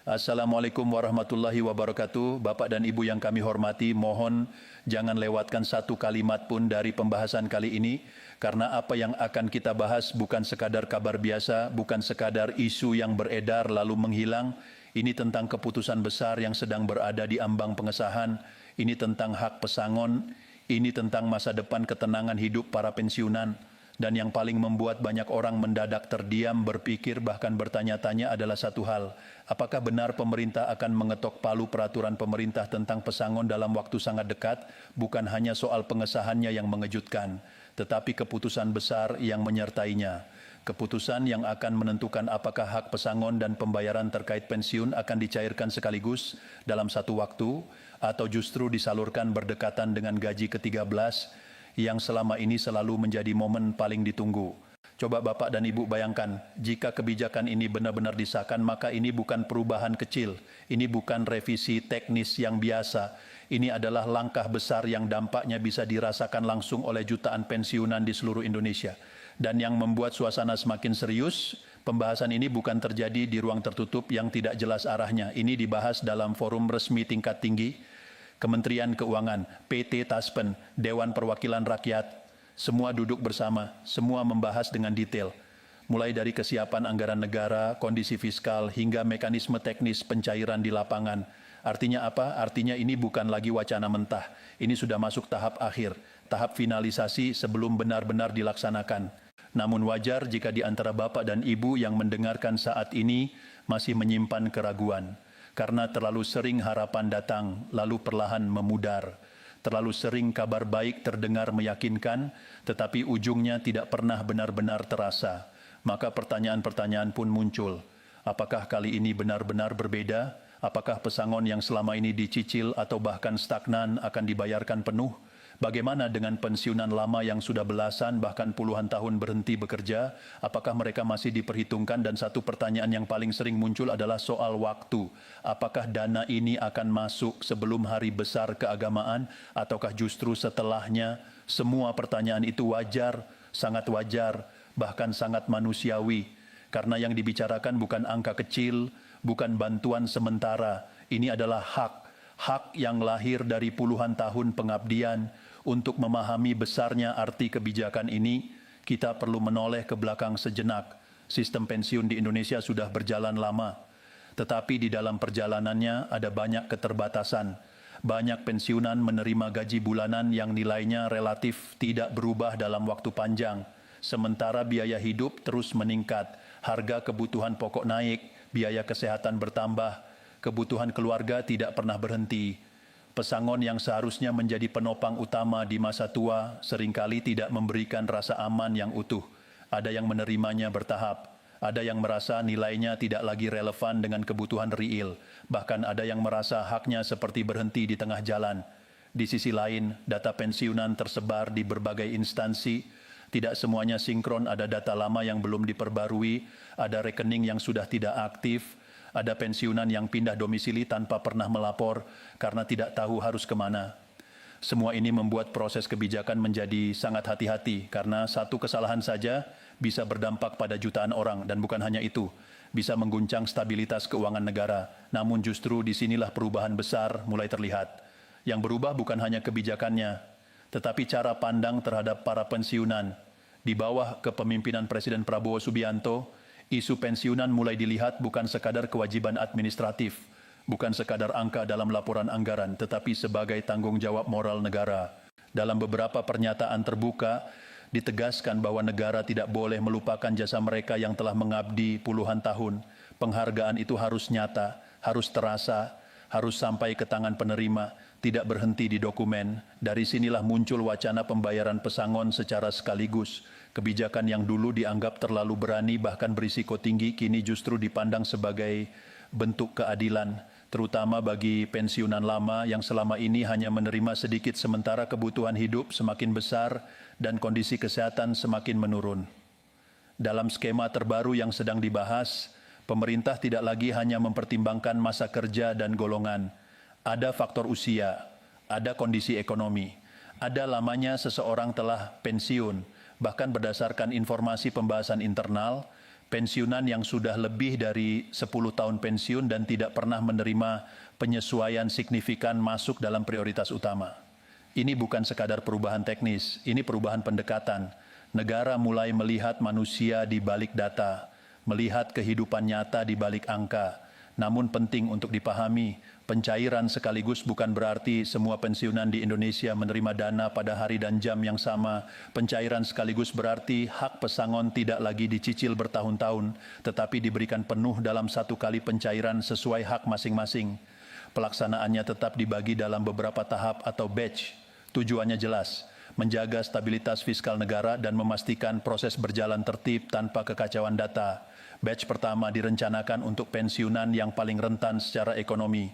Assalamualaikum warahmatullahi wabarakatuh. Bapak dan Ibu yang kami hormati, mohon jangan lewatkan satu kalimat pun dari pembahasan kali ini, karena apa yang akan kita bahas bukan sekadar kabar biasa, bukan sekadar isu yang beredar lalu menghilang. Ini tentang keputusan besar yang sedang berada di ambang pengesahan. Ini tentang hak pesangon, ini tentang masa depan ketenangan hidup para pensiunan. Dan yang paling membuat banyak orang mendadak terdiam, berpikir, bahkan bertanya-tanya adalah satu hal. Apakah benar pemerintah akan mengetok palu peraturan pemerintah tentang pesangon dalam waktu sangat dekat? Bukan hanya soal pengesahannya yang mengejutkan, tetapi keputusan besar yang menyertainya. Keputusan yang akan menentukan apakah hak pesangon dan pembayaran terkait pensiun akan dicairkan sekaligus dalam satu waktu, atau justru disalurkan berdekatan dengan gaji ke-13, yang selama ini selalu menjadi momen paling ditunggu. Coba Bapak dan Ibu bayangkan, jika kebijakan ini benar-benar disahkan, maka ini bukan perubahan kecil, ini bukan revisi teknis yang biasa, ini adalah langkah besar yang dampaknya bisa dirasakan langsung oleh jutaan pensiunan di seluruh Indonesia. Dan yang membuat suasana semakin serius, pembahasan ini bukan terjadi di ruang tertutup yang tidak jelas arahnya. Ini dibahas dalam forum resmi tingkat tinggi, Kementerian Keuangan, PT Taspen, Dewan Perwakilan Rakyat, semua duduk bersama, semua membahas dengan detail. Mulai dari kesiapan anggaran negara, kondisi fiskal, hingga mekanisme teknis pencairan di lapangan. Artinya apa? Artinya ini bukan lagi wacana mentah. Ini sudah masuk tahap akhir, tahap finalisasi sebelum benar-benar dilaksanakan. Namun wajar jika di antara Bapak dan Ibu yang mendengarkan saat ini masih menyimpan keraguan. Karena terlalu sering harapan datang, lalu perlahan memudar. Terlalu sering kabar baik terdengar meyakinkan, tetapi ujungnya tidak pernah benar-benar terasa. Maka pertanyaan-pertanyaan pun muncul. Apakah kali ini benar-benar berbeda? Apakah pesangon yang selama ini dicicil atau bahkan stagnan akan dibayarkan penuh? Bagaimana dengan pensiunan lama yang sudah belasan bahkan puluhan tahun berhenti bekerja? Apakah mereka masih diperhitungkan? Dan satu pertanyaan yang paling sering muncul adalah soal waktu. Apakah dana ini akan masuk sebelum hari besar keagamaan ataukah justru setelahnya? Semua pertanyaan itu wajar, sangat wajar, bahkan sangat manusiawi. Karena yang dibicarakan bukan angka kecil, bukan bantuan sementara. Ini adalah hak yang lahir dari puluhan tahun pengabdian. Untuk memahami besarnya arti kebijakan ini, kita perlu menoleh ke belakang sejenak. Sistem pensiun di Indonesia sudah berjalan lama, tetapi di dalam perjalanannya ada banyak keterbatasan. Banyak pensiunan menerima gaji bulanan yang nilainya relatif tidak berubah dalam waktu panjang. Sementara biaya hidup terus meningkat, harga kebutuhan pokok naik, biaya kesehatan bertambah, kebutuhan keluarga tidak pernah berhenti. Pesangon yang seharusnya menjadi penopang utama di masa tua seringkali tidak memberikan rasa aman yang utuh. Ada yang menerimanya bertahap, ada yang merasa nilainya tidak lagi relevan dengan kebutuhan real, bahkan ada yang merasa haknya seperti berhenti di tengah jalan. Di sisi lain, data pensiunan tersebar di berbagai instansi, tidak semuanya sinkron, ada data lama yang belum diperbarui, ada rekening yang sudah tidak aktif, ada pensiunan yang pindah domisili tanpa pernah melapor karena tidak tahu harus kemana. Semua ini membuat proses kebijakan menjadi sangat hati-hati karena satu kesalahan saja bisa berdampak pada jutaan orang dan bukan hanya itu, bisa mengguncang stabilitas keuangan negara. Namun justru disinilah perubahan besar mulai terlihat. Yang berubah bukan hanya kebijakannya, tetapi cara pandang terhadap para pensiunan. Di bawah kepemimpinan Presiden Prabowo Subianto, isu pensiunan mulai dilihat bukan sekadar kewajiban administratif, bukan sekadar angka dalam laporan anggaran, tetapi sebagai tanggung jawab moral negara. Dalam beberapa pernyataan terbuka, ditegaskan bahwa negara tidak boleh melupakan jasa mereka yang telah mengabdi puluhan tahun. Penghargaan itu harus nyata, harus terasa, harus sampai ke tangan penerima, tidak berhenti di dokumen. Dari sinilah muncul wacana pembayaran pesangon secara sekaligus. Kebijakan yang dulu dianggap terlalu berani bahkan berisiko tinggi, kini justru dipandang sebagai bentuk keadilan, terutama bagi pensiunan lama yang selama ini hanya menerima sedikit sementara kebutuhan hidup semakin besar dan kondisi kesehatan semakin menurun. Dalam skema terbaru yang sedang dibahas, pemerintah tidak lagi hanya mempertimbangkan masa kerja dan golongan. Ada faktor usia, ada kondisi ekonomi, ada lamanya seseorang telah pensiun. Bahkan berdasarkan informasi pembahasan internal, pensiunan yang sudah lebih dari 10 tahun pensiun dan tidak pernah menerima penyesuaian signifikan masuk dalam prioritas utama. Ini bukan sekadar perubahan teknis, ini perubahan pendekatan. Negara mulai melihat manusia di balik data, melihat kehidupan nyata di balik angka. Namun penting untuk dipahami, pencairan sekaligus bukan berarti semua pensiunan di Indonesia menerima dana pada hari dan jam yang sama. Pencairan sekaligus berarti hak pesangon tidak lagi dicicil bertahun-tahun, tetapi diberikan penuh dalam satu kali pencairan sesuai hak masing-masing. Pelaksanaannya tetap dibagi dalam beberapa tahap atau batch. Tujuannya jelas, menjaga stabilitas fiskal negara dan memastikan proses berjalan tertib tanpa kekacauan data. Batch pertama direncanakan untuk pensiunan yang paling rentan secara ekonomi.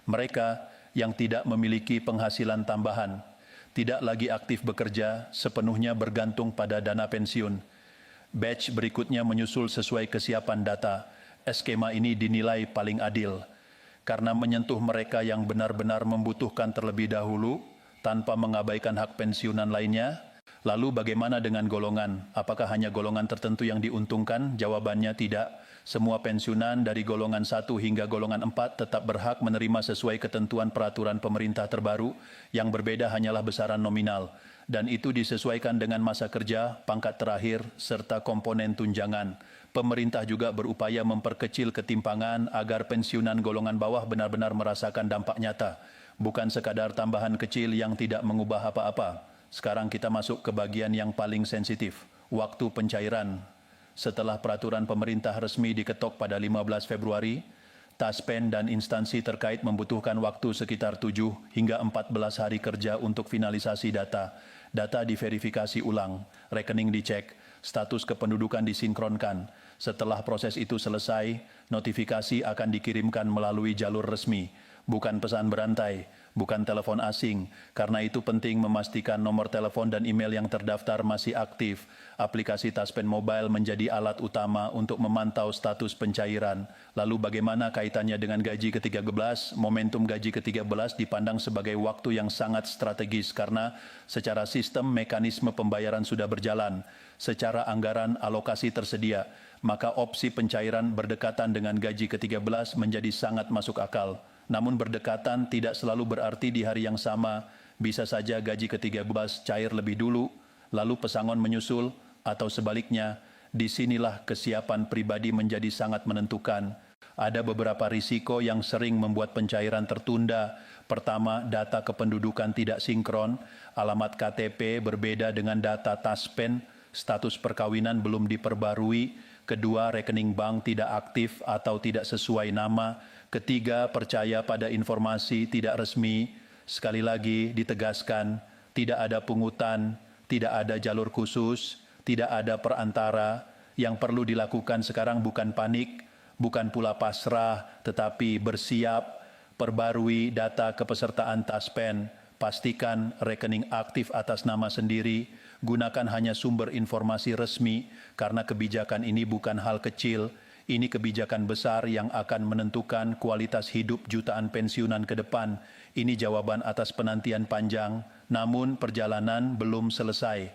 Mereka yang tidak memiliki penghasilan tambahan, tidak lagi aktif bekerja, sepenuhnya bergantung pada dana pensiun. Batch berikutnya menyusul sesuai kesiapan data. Skema ini dinilai paling adil, karena menyentuh mereka yang benar-benar membutuhkan terlebih dahulu, tanpa mengabaikan hak pensiunan lainnya. Lalu bagaimana dengan golongan? Apakah hanya golongan tertentu yang diuntungkan? Jawabannya tidak. Semua pensiunan dari golongan 1 hingga golongan 4 tetap berhak menerima sesuai ketentuan peraturan pemerintah terbaru. Yang berbeda hanyalah besaran nominal. Dan itu disesuaikan dengan masa kerja, pangkat terakhir, serta komponen tunjangan. Pemerintah juga berupaya memperkecil ketimpangan agar pensiunan golongan bawah benar-benar merasakan dampak nyata. Bukan sekadar tambahan kecil yang tidak mengubah apa-apa. Sekarang kita masuk ke bagian yang paling sensitif, waktu pencairan. Setelah peraturan pemerintah resmi diketok pada 15 Februari, Taspen dan instansi terkait membutuhkan waktu sekitar 7 hingga 14 hari kerja untuk finalisasi data. Data diverifikasi ulang, rekening dicek, status kependudukan disinkronkan. Setelah proses itu selesai, notifikasi akan dikirimkan melalui jalur resmi, bukan pesan berantai, bukan telepon asing. Karena itu penting memastikan nomor telepon dan email yang terdaftar masih aktif. Aplikasi Taspen Mobile menjadi alat utama untuk memantau status pencairan. Lalu bagaimana kaitannya dengan gaji ke-13? Momentum gaji ke-13 dipandang sebagai waktu yang sangat strategis karena secara sistem mekanisme pembayaran sudah berjalan. Secara anggaran alokasi tersedia, maka opsi pencairan berdekatan dengan gaji ke-13 menjadi sangat masuk akal. Namun berdekatan tidak selalu berarti di hari yang sama, bisa saja gaji ke-13 cair lebih dulu, lalu pesangon menyusul, atau sebaliknya, disinilah kesiapan pribadi menjadi sangat menentukan. Ada beberapa risiko yang sering membuat pencairan tertunda. Pertama, data kependudukan tidak sinkron, alamat KTP berbeda dengan data Taspen, status perkawinan belum diperbarui. Kedua, rekening bank tidak aktif atau tidak sesuai nama. Ketiga, percaya pada informasi tidak resmi. Sekali lagi ditegaskan, tidak ada pungutan, tidak ada jalur khusus, tidak ada perantara. Yang perlu dilakukan sekarang bukan panik, bukan pula pasrah, tetapi bersiap, perbarui data kepesertaan Taspen, pastikan rekening aktif atas nama sendiri, gunakan hanya sumber informasi resmi, karena kebijakan ini bukan hal kecil. Ini kebijakan besar yang akan menentukan kualitas hidup jutaan pensiunan ke depan. Ini jawaban atas penantian panjang, namun perjalanan belum selesai.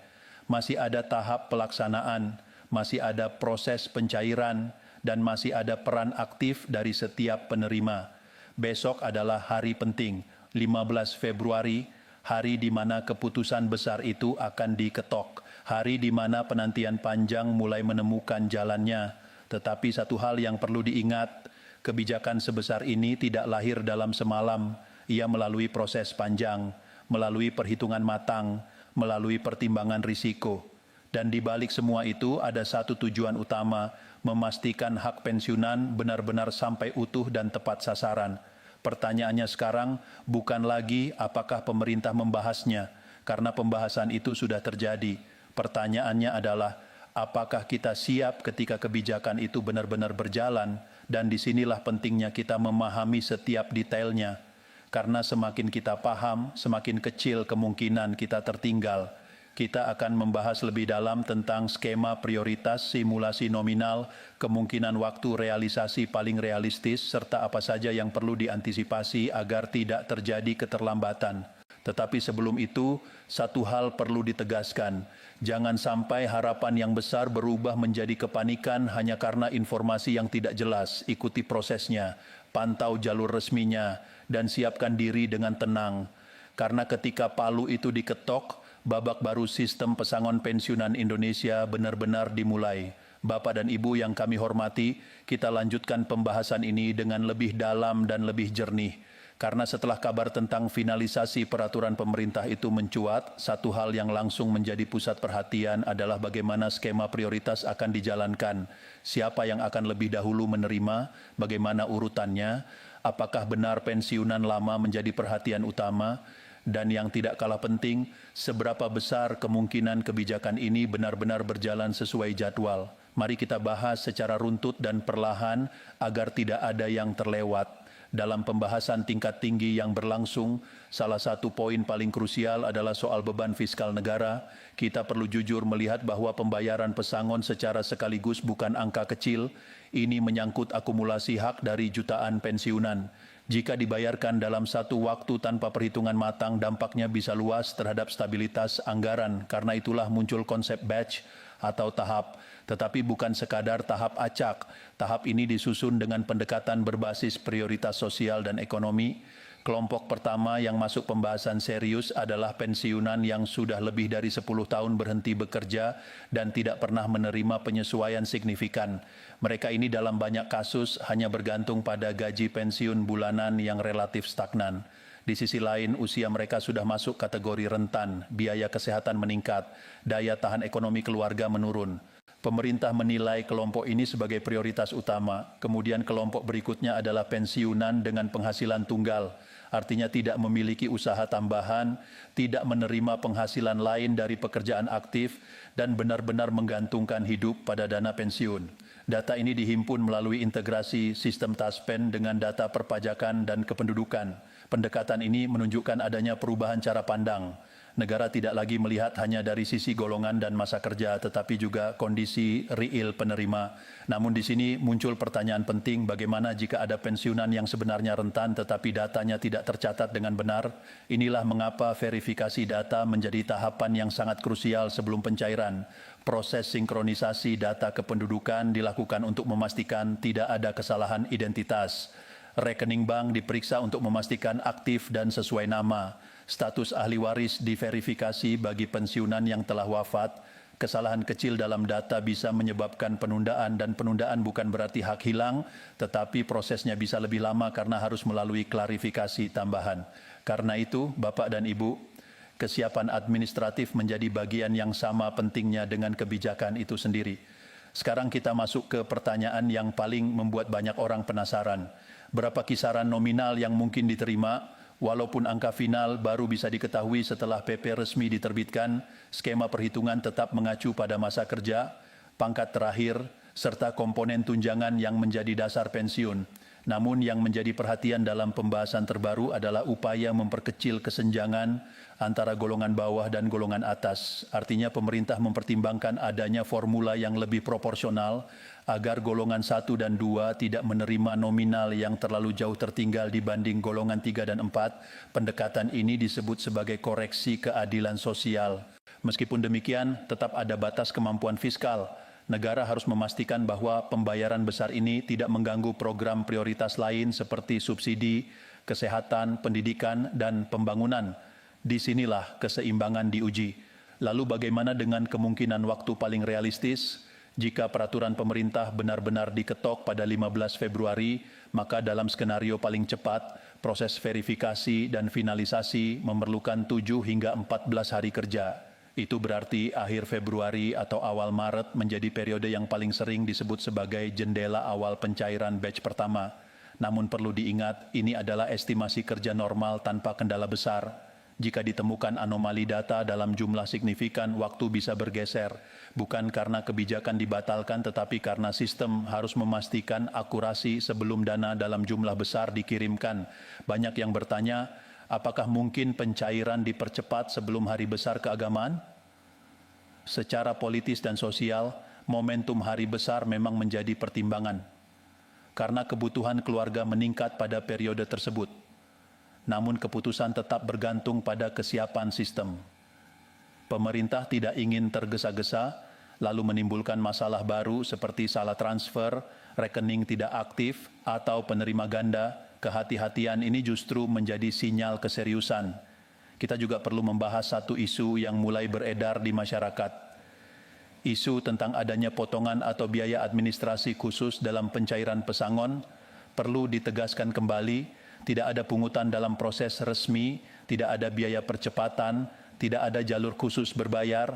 Masih ada tahap pelaksanaan, masih ada proses pencairan, dan masih ada peran aktif dari setiap penerima. Besok adalah hari penting, 15 Februari, hari di mana keputusan besar itu akan diketok. Hari di mana penantian panjang mulai menemukan jalannya. Tetapi satu hal yang perlu diingat, kebijakan sebesar ini tidak lahir dalam semalam. Ia melalui proses panjang, melalui perhitungan matang, melalui pertimbangan risiko. Dan di balik semua itu ada satu tujuan utama, memastikan hak pensiunan benar-benar sampai utuh dan tepat sasaran. Pertanyaannya sekarang bukan lagi apakah pemerintah membahasnya, karena pembahasan itu sudah terjadi. Pertanyaannya adalah, apakah kita siap ketika kebijakan itu benar-benar berjalan, dan disinilah pentingnya kita memahami setiap detailnya. Karena semakin kita paham, semakin kecil kemungkinan kita tertinggal. Kita akan membahas lebih dalam tentang skema prioritas, simulasi nominal, kemungkinan waktu realisasi paling realistis, serta apa saja yang perlu diantisipasi agar tidak terjadi keterlambatan. Tetapi sebelum itu, satu hal perlu ditegaskan. Jangan sampai harapan yang besar berubah menjadi kepanikan hanya karena informasi yang tidak jelas. Ikuti prosesnya, pantau jalur resminya, dan siapkan diri dengan tenang. Karena ketika palu itu diketok, babak baru sistem pesangon pensiunan Indonesia benar-benar dimulai. Bapak dan Ibu yang kami hormati, kita lanjutkan pembahasan ini dengan lebih dalam dan lebih jernih. Karena setelah kabar tentang finalisasi peraturan pemerintah itu mencuat, satu hal yang langsung menjadi pusat perhatian adalah bagaimana skema prioritas akan dijalankan. Siapa yang akan lebih dahulu menerima, bagaimana urutannya, apakah benar pensiunan lama menjadi perhatian utama, dan yang tidak kalah penting, seberapa besar kemungkinan kebijakan ini benar-benar berjalan sesuai jadwal. Mari kita bahas secara runtut dan perlahan agar tidak ada yang terlewat. Dalam pembahasan tingkat tinggi yang berlangsung, salah satu poin paling krusial adalah soal beban fiskal negara. Kita perlu jujur melihat bahwa pembayaran pesangon secara sekaligus bukan angka kecil. Ini menyangkut akumulasi hak dari jutaan pensiunan. Jika dibayarkan dalam satu waktu tanpa perhitungan matang, dampaknya bisa luas terhadap stabilitas anggaran. Karena itulah muncul konsep batch atau tahap, tetapi bukan sekadar tahap acak. Tahap ini disusun dengan pendekatan berbasis prioritas sosial dan ekonomi. Kelompok pertama yang masuk pembahasan serius adalah pensiunan yang sudah lebih dari 10 tahun berhenti bekerja dan tidak pernah menerima penyesuaian signifikan. Mereka ini dalam banyak kasus hanya bergantung pada gaji pensiun bulanan yang relatif stagnan. Di sisi lain, usia mereka sudah masuk kategori rentan, biaya kesehatan meningkat, daya tahan ekonomi keluarga menurun. Pemerintah menilai kelompok ini sebagai prioritas utama. Kemudian kelompok berikutnya adalah pensiunan dengan penghasilan tunggal. Artinya tidak memiliki usaha tambahan, tidak menerima penghasilan lain dari pekerjaan aktif, dan benar-benar menggantungkan hidup pada dana pensiun. Data ini dihimpun melalui integrasi sistem Taspen dengan data perpajakan dan kependudukan. Pendekatan ini menunjukkan adanya perubahan cara pandang. Negara tidak lagi melihat hanya dari sisi golongan dan masa kerja, tetapi juga kondisi real penerima. Namun di sini muncul pertanyaan penting, bagaimana jika ada pensiunan yang sebenarnya rentan tetapi datanya tidak tercatat dengan benar? Inilah mengapa verifikasi data menjadi tahapan yang sangat krusial sebelum pencairan. Proses sinkronisasi data kependudukan dilakukan untuk memastikan tidak ada kesalahan identitas. Rekening bank diperiksa untuk memastikan aktif dan sesuai nama. Status ahli waris diverifikasi bagi pensiunan yang telah wafat. Kesalahan kecil dalam data bisa menyebabkan penundaan, dan penundaan bukan berarti hak hilang, tetapi prosesnya bisa lebih lama karena harus melalui klarifikasi tambahan. Karena itu, Bapak dan Ibu, kesiapan administratif menjadi bagian yang sama pentingnya dengan kebijakan itu sendiri. Sekarang kita masuk ke pertanyaan yang paling membuat banyak orang penasaran. Berapa kisaran nominal yang mungkin diterima? Walaupun angka final baru bisa diketahui setelah PP resmi diterbitkan, skema perhitungan tetap mengacu pada masa kerja, pangkat terakhir, serta komponen tunjangan yang menjadi dasar pensiun. Namun yang menjadi perhatian dalam pembahasan terbaru adalah upaya memperkecil kesenjangan antara golongan bawah dan golongan atas. Artinya pemerintah mempertimbangkan adanya formula yang lebih proporsional agar golongan 1 dan 2 tidak menerima nominal yang terlalu jauh tertinggal dibanding golongan 3 dan 4. Pendekatan ini disebut sebagai koreksi keadilan sosial. Meskipun demikian, tetap ada batas kemampuan fiskal. Negara harus memastikan bahwa pembayaran besar ini tidak mengganggu program prioritas lain seperti subsidi, kesehatan, pendidikan, dan pembangunan. Disinilah keseimbangan diuji. Lalu bagaimana dengan kemungkinan waktu paling realistis? Jika peraturan pemerintah benar-benar diketok pada 15 Februari, maka dalam skenario paling cepat, proses verifikasi dan finalisasi memerlukan 7 hingga 14 hari kerja. Itu berarti akhir Februari atau awal Maret menjadi periode yang paling sering disebut sebagai jendela awal pencairan batch pertama. Namun perlu diingat, ini adalah estimasi kerja normal tanpa kendala besar. Jika ditemukan anomali data dalam jumlah signifikan, waktu bisa bergeser. Bukan karena kebijakan dibatalkan, tetapi karena sistem harus memastikan akurasi sebelum dana dalam jumlah besar dikirimkan. Banyak yang bertanya, apakah mungkin pencairan dipercepat sebelum hari besar keagamaan? Secara politis dan sosial, momentum hari besar memang menjadi pertimbangan. Karena kebutuhan keluarga meningkat pada periode tersebut. namun keputusan tetap bergantung pada kesiapan sistem. Pemerintah tidak ingin tergesa-gesa, lalu menimbulkan masalah baru seperti salah transfer, rekening tidak aktif, atau penerima ganda. Kehati-hatian ini justru menjadi sinyal keseriusan. Kita juga perlu membahas satu isu yang mulai beredar di masyarakat. Isu tentang adanya potongan atau biaya administrasi khusus dalam pencairan pesangon perlu ditegaskan kembali, tidak ada pungutan dalam proses resmi, tidak ada biaya percepatan, tidak ada jalur khusus berbayar.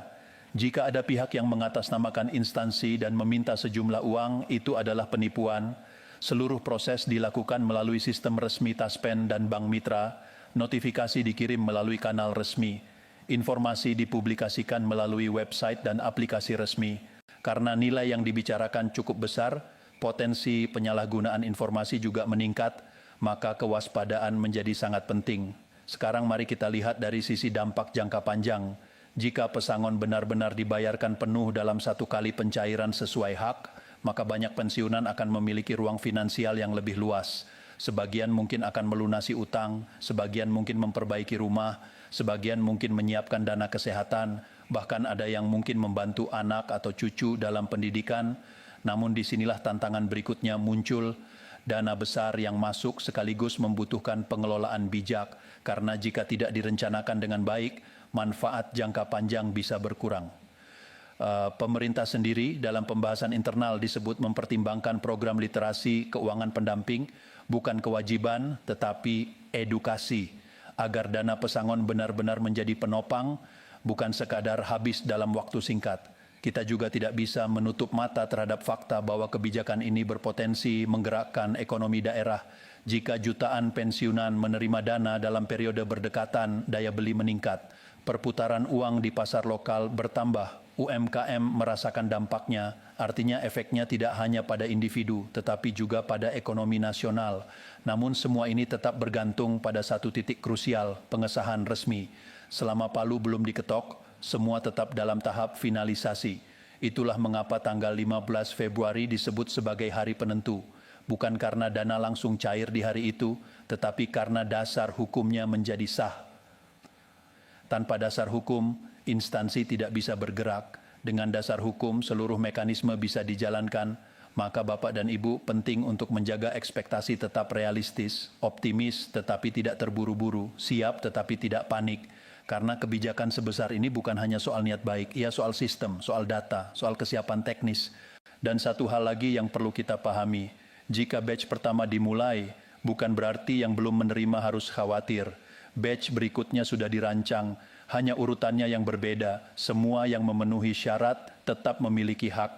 Jika ada pihak yang mengatasnamakan instansi dan meminta sejumlah uang, itu adalah penipuan. Seluruh proses dilakukan melalui sistem resmi Taspen dan Bank Mitra, notifikasi dikirim melalui kanal resmi, informasi dipublikasikan melalui website dan aplikasi resmi. Karena nilai yang dibicarakan cukup besar, potensi penyalahgunaan informasi juga meningkat, maka kewaspadaan menjadi sangat penting. Sekarang mari kita lihat dari sisi dampak jangka panjang. Jika pesangon benar-benar dibayarkan penuh dalam satu kali pencairan sesuai hak, maka banyak pensiunan akan memiliki ruang finansial yang lebih luas. Sebagian mungkin akan melunasi utang, sebagian mungkin memperbaiki rumah, sebagian mungkin menyiapkan dana kesehatan, bahkan ada yang mungkin membantu anak atau cucu dalam pendidikan. Namun disinilah tantangan berikutnya muncul, dana besar yang masuk sekaligus membutuhkan pengelolaan bijak, karena jika tidak direncanakan dengan baik, manfaat jangka panjang bisa berkurang. Pemerintah sendiri dalam pembahasan internal disebut mempertimbangkan program literasi keuangan pendamping, bukan kewajiban tetapi edukasi, agar dana pesangon benar-benar menjadi penopang, bukan sekadar habis dalam waktu singkat. Kita juga tidak bisa menutup mata terhadap fakta bahwa kebijakan ini berpotensi menggerakkan ekonomi daerah. Jika jutaan pensiunan menerima dana dalam periode berdekatan, daya beli meningkat, perputaran uang di pasar lokal bertambah, UMKM merasakan dampaknya, artinya efeknya tidak hanya pada individu, tetapi juga pada ekonomi nasional. Namun semua ini tetap bergantung pada satu titik krusial, pengesahan resmi. Selama palu belum diketok, semua tetap dalam tahap finalisasi. Itulah mengapa tanggal 15 Februari disebut sebagai hari penentu. Bukan karena dana langsung cair di hari itu, tetapi karena dasar hukumnya menjadi sah. Tanpa dasar hukum, instansi tidak bisa bergerak. Dengan dasar hukum, seluruh mekanisme bisa dijalankan. Maka Bapak dan Ibu penting untuk menjaga ekspektasi tetap realistis, optimis tetapi tidak terburu-buru, siap tetapi tidak panik. Karena kebijakan sebesar ini bukan hanya soal niat baik, ia soal sistem, soal data, soal kesiapan teknis. Dan satu hal lagi yang perlu kita pahami, jika batch pertama dimulai, bukan berarti yang belum menerima harus khawatir. Batch berikutnya sudah dirancang, hanya urutannya yang berbeda. Semua yang memenuhi syarat tetap memiliki hak.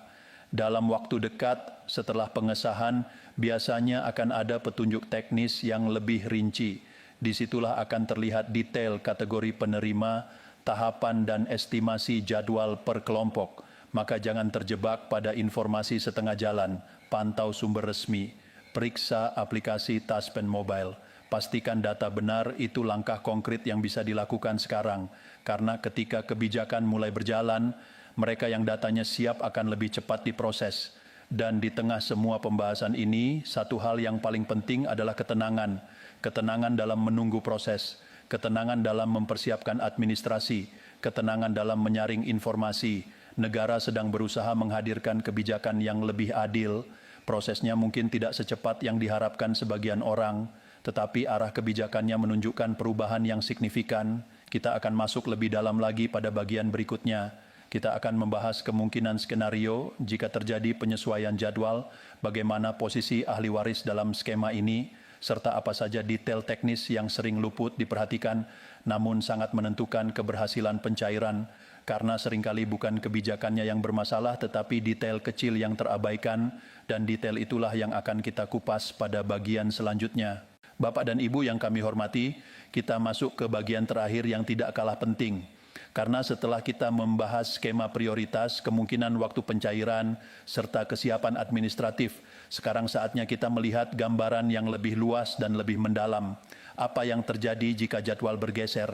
Dalam waktu dekat, setelah pengesahan, biasanya akan ada petunjuk teknis yang lebih rinci. Disitulah akan terlihat detail kategori penerima, tahapan dan estimasi jadwal per kelompok. Maka jangan terjebak pada informasi setengah jalan, pantau sumber resmi, periksa aplikasi Taspen Mobile. Pastikan data benar, itu langkah konkret yang bisa dilakukan sekarang. Karena ketika kebijakan mulai berjalan, mereka yang datanya siap akan lebih cepat diproses. Dan di tengah semua pembahasan ini, satu hal yang paling penting adalah ketenangan. Ketenangan dalam menunggu proses, ketenangan dalam mempersiapkan administrasi, ketenangan dalam menyaring informasi. Negara sedang berusaha menghadirkan kebijakan yang lebih adil. Prosesnya mungkin tidak secepat yang diharapkan sebagian orang, tetapi arah kebijakannya menunjukkan perubahan yang signifikan. Kita akan masuk lebih dalam lagi pada bagian berikutnya. Kita akan membahas kemungkinan skenario jika terjadi penyesuaian jadwal, bagaimana posisi ahli waris dalam skema ini, serta apa saja detail teknis yang sering luput diperhatikan, namun sangat menentukan keberhasilan pencairan, karena seringkali bukan kebijakannya yang bermasalah, tetapi detail kecil yang terabaikan, dan detail itulah yang akan kita kupas pada bagian selanjutnya. Bapak dan Ibu yang kami hormati, kita masuk ke bagian terakhir yang tidak kalah penting. Karena setelah kita membahas skema prioritas, kemungkinan waktu pencairan, serta kesiapan administratif, sekarang saatnya kita melihat gambaran yang lebih luas dan lebih mendalam. Apa yang terjadi jika jadwal bergeser?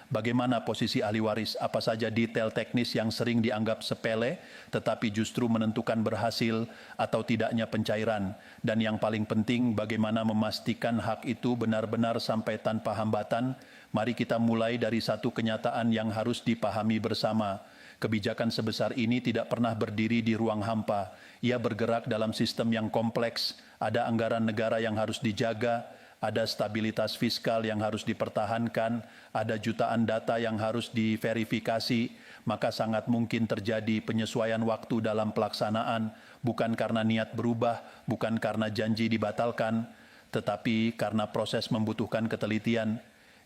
Bagaimana posisi ahli waris? Apa saja detail teknis yang sering dianggap sepele, tetapi justru menentukan berhasil atau tidaknya pencairan? Dan yang paling penting, bagaimana memastikan hak itu benar-benar sampai tanpa hambatan? Mari kita mulai dari satu kenyataan yang harus dipahami bersama. Kebijakan sebesar ini tidak pernah berdiri di ruang hampa. Ia bergerak dalam sistem yang kompleks, ada anggaran negara yang harus dijaga, ada stabilitas fiskal yang harus dipertahankan, ada jutaan data yang harus diverifikasi, maka sangat mungkin terjadi penyesuaian waktu dalam pelaksanaan, bukan karena niat berubah, bukan karena janji dibatalkan, tetapi karena proses membutuhkan ketelitian.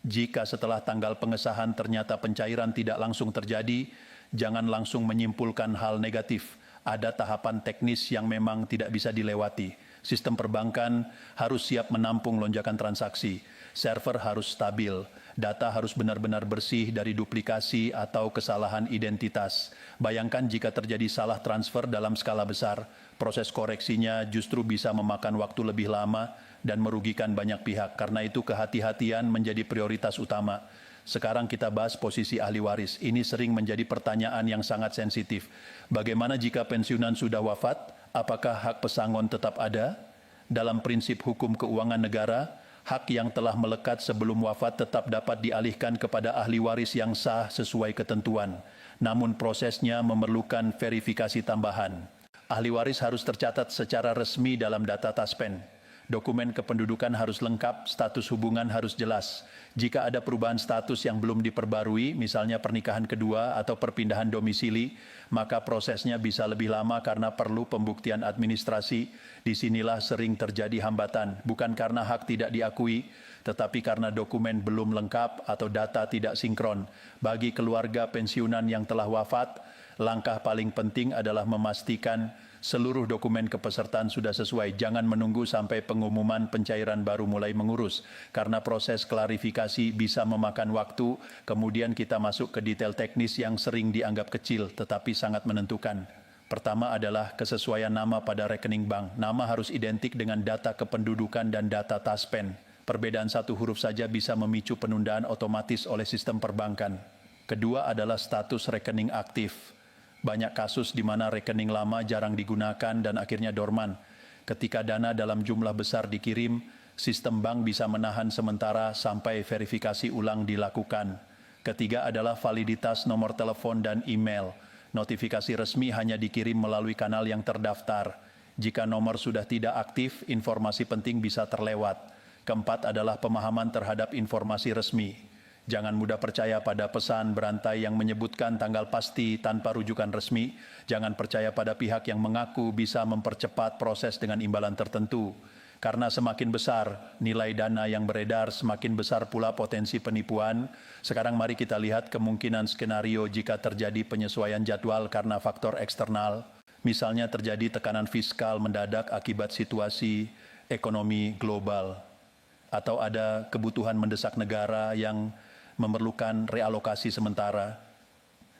Jika setelah tanggal pengesahan ternyata pencairan tidak langsung terjadi, jangan langsung menyimpulkan hal negatif. Ada tahapan teknis yang memang tidak bisa dilewati. Sistem perbankan harus siap menampung lonjakan transaksi, server harus stabil, data harus benar-benar bersih dari duplikasi atau kesalahan identitas. Bayangkan jika terjadi salah transfer dalam skala besar, proses koreksinya justru bisa memakan waktu lebih lama dan merugikan banyak pihak. Karena itu kehati-hatian menjadi prioritas utama. Sekarang kita bahas posisi ahli waris. Ini sering menjadi pertanyaan yang sangat sensitif. Bagaimana jika pensiunan sudah wafat? Apakah hak pesangon tetap ada? Dalam prinsip hukum keuangan negara, hak yang telah melekat sebelum wafat tetap dapat dialihkan kepada ahli waris yang sah sesuai ketentuan. Namun prosesnya memerlukan verifikasi tambahan. Ahli waris harus tercatat secara resmi dalam data Taspen. Dokumen kependudukan harus lengkap, status hubungan harus jelas. Jika ada perubahan status yang belum diperbarui, misalnya pernikahan kedua atau perpindahan domisili, maka prosesnya bisa lebih lama karena perlu pembuktian administrasi. Disinilah sering terjadi hambatan, bukan karena hak tidak diakui, tetapi karena dokumen belum lengkap atau data tidak sinkron. Bagi keluarga pensiunan yang telah wafat, langkah paling penting adalah memastikan seluruh dokumen kepesertaan sudah sesuai. Jangan menunggu sampai pengumuman pencairan baru mulai mengurus. Karena proses klarifikasi bisa memakan waktu, kemudian kita masuk ke detail teknis yang sering dianggap kecil, tetapi sangat menentukan. Pertama adalah kesesuaian nama pada rekening bank. Nama harus identik dengan data kependudukan dan data Taspen. Perbedaan satu huruf saja bisa memicu penundaan otomatis oleh sistem perbankan. Kedua adalah status rekening aktif. Banyak kasus di mana rekening lama jarang digunakan dan akhirnya dorman. Ketika dana dalam jumlah besar dikirim, sistem bank bisa menahan sementara sampai verifikasi ulang dilakukan. Ketiga adalah validitas nomor telepon dan email. Notifikasi resmi hanya dikirim melalui kanal yang terdaftar. Jika nomor sudah tidak aktif, informasi penting bisa terlewat. Keempat adalah pemahaman terhadap informasi resmi. Jangan mudah percaya pada pesan berantai yang menyebutkan tanggal pasti tanpa rujukan resmi. Jangan percaya pada pihak yang mengaku bisa mempercepat proses dengan imbalan tertentu. Karena semakin besar nilai dana yang beredar, semakin besar pula potensi penipuan. Sekarang mari kita lihat kemungkinan skenario jika terjadi penyesuaian jadwal karena faktor eksternal. Misalnya terjadi tekanan fiskal mendadak akibat situasi ekonomi global. Atau ada kebutuhan mendesak negara yang memerlukan realokasi sementara.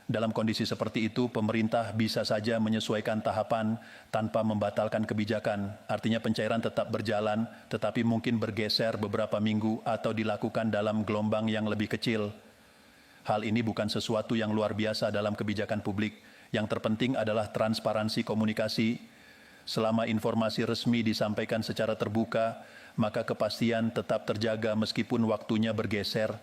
Dalam kondisi seperti itu, pemerintah bisa saja menyesuaikan tahapan tanpa membatalkan kebijakan. Artinya pencairan tetap berjalan, tetapi mungkin bergeser beberapa minggu atau dilakukan dalam gelombang yang lebih kecil. Hal ini bukan sesuatu yang luar biasa dalam kebijakan publik. Yang terpenting adalah transparansi komunikasi. Selama informasi resmi disampaikan secara terbuka, maka kepastian tetap terjaga meskipun waktunya bergeser.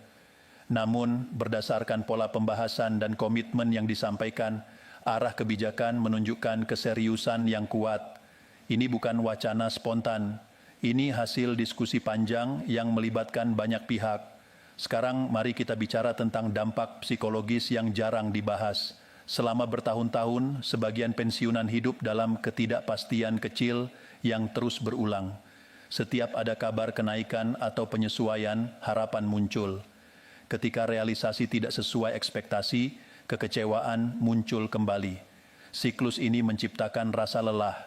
Namun, berdasarkan pola pembahasan dan komitmen yang disampaikan, arah kebijakan menunjukkan keseriusan yang kuat. Ini bukan wacana spontan, ini hasil diskusi panjang yang melibatkan banyak pihak. Sekarang mari kita bicara tentang dampak psikologis yang jarang dibahas. Selama bertahun-tahun, sebagian pensiunan hidup dalam ketidakpastian kecil yang terus berulang. Setiap ada kabar kenaikan atau penyesuaian, harapan muncul. Ketika realisasi tidak sesuai ekspektasi, kekecewaan muncul kembali. Siklus ini menciptakan rasa lelah.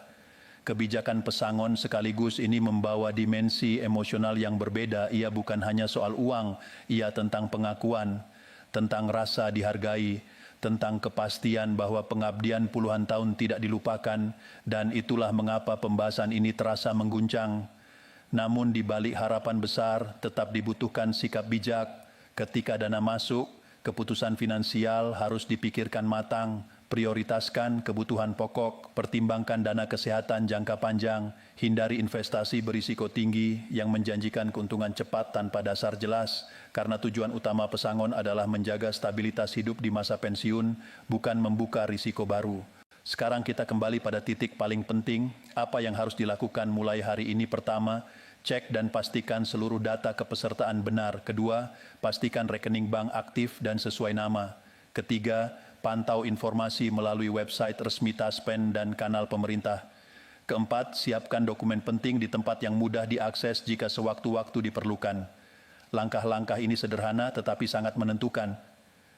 Kebijakan pesangon sekaligus ini membawa dimensi emosional yang berbeda. Ia bukan hanya soal uang, ia tentang pengakuan, tentang rasa dihargai, tentang kepastian bahwa pengabdian puluhan tahun tidak dilupakan, dan itulah mengapa pembahasan ini terasa mengguncang. Namun di balik harapan besar tetap dibutuhkan sikap bijak. Ketika dana masuk, Keputusan finansial harus dipikirkan matang, prioritaskan kebutuhan pokok, pertimbangkan dana kesehatan jangka panjang, hindari investasi berisiko tinggi yang menjanjikan keuntungan cepat tanpa dasar jelas, karena tujuan utama pesangon adalah menjaga stabilitas hidup di masa pensiun, bukan membuka risiko baru. Sekarang kita kembali pada titik paling penting, apa yang harus dilakukan mulai hari ini. Pertama, cek dan pastikan seluruh data kepesertaan benar. Kedua, pastikan rekening bank aktif dan sesuai nama. Ketiga, pantau informasi melalui website resmi Taspen dan kanal pemerintah. Keempat, siapkan dokumen penting di tempat yang mudah diakses jika sewaktu-waktu diperlukan. Langkah-langkah ini sederhana tetapi sangat menentukan.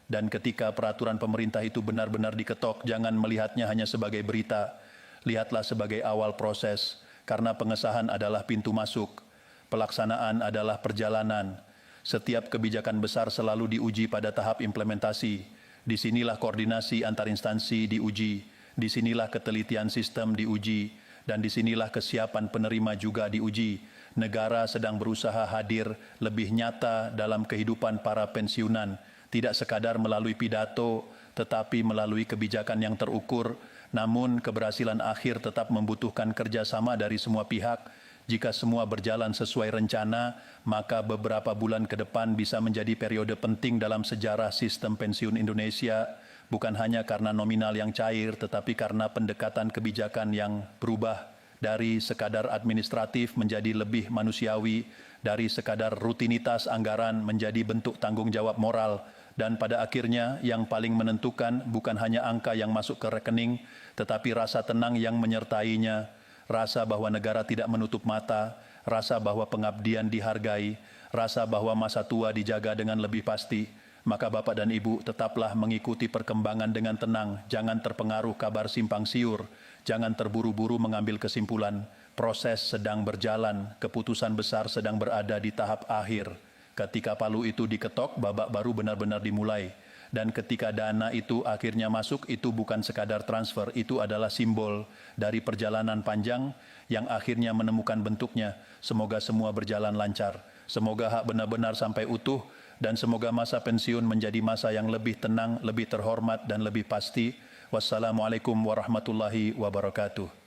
Dan ketika peraturan pemerintah itu benar-benar diketok, jangan melihatnya hanya sebagai berita. Lihatlah sebagai awal proses, karena pengesahan adalah pintu masuk. Pelaksanaan adalah perjalanan. Setiap kebijakan besar selalu diuji pada tahap implementasi. Disinilah koordinasi antar instansi diuji. Disinilah ketelitian sistem diuji. Dan disinilah kesiapan penerima juga diuji. Negara sedang berusaha hadir lebih nyata dalam kehidupan para pensiunan. Tidak sekadar melalui pidato, tetapi melalui kebijakan yang terukur. Namun keberhasilan akhir tetap membutuhkan kerjasama dari semua pihak. Jika semua berjalan sesuai rencana, maka beberapa bulan ke depan bisa menjadi periode penting dalam sejarah sistem pensiun Indonesia, bukan hanya karena nominal yang cair, tetapi karena pendekatan kebijakan yang berubah dari sekadar administratif menjadi lebih manusiawi, dari sekadar rutinitas anggaran menjadi bentuk tanggung jawab moral. Dan pada akhirnya yang paling menentukan bukan hanya angka yang masuk ke rekening, tetapi rasa tenang yang menyertainya, rasa bahwa negara tidak menutup mata, rasa bahwa pengabdian dihargai, rasa bahwa masa tua dijaga dengan lebih pasti. Maka Bapak dan Ibu tetaplah mengikuti perkembangan dengan tenang, jangan terpengaruh kabar simpang siur, jangan terburu-buru mengambil kesimpulan. Proses sedang berjalan, keputusan besar sedang berada di tahap akhir. Ketika palu itu diketok, babak baru benar-benar dimulai. Dan ketika dana itu akhirnya masuk, itu bukan sekadar transfer, itu adalah simbol dari perjalanan panjang yang akhirnya menemukan bentuknya. Semoga semua berjalan lancar. Semoga hak benar-benar sampai utuh, dan semoga masa pensiun menjadi masa yang lebih tenang, lebih terhormat, dan lebih pasti. Wassalamualaikum warahmatullahi wabarakatuh.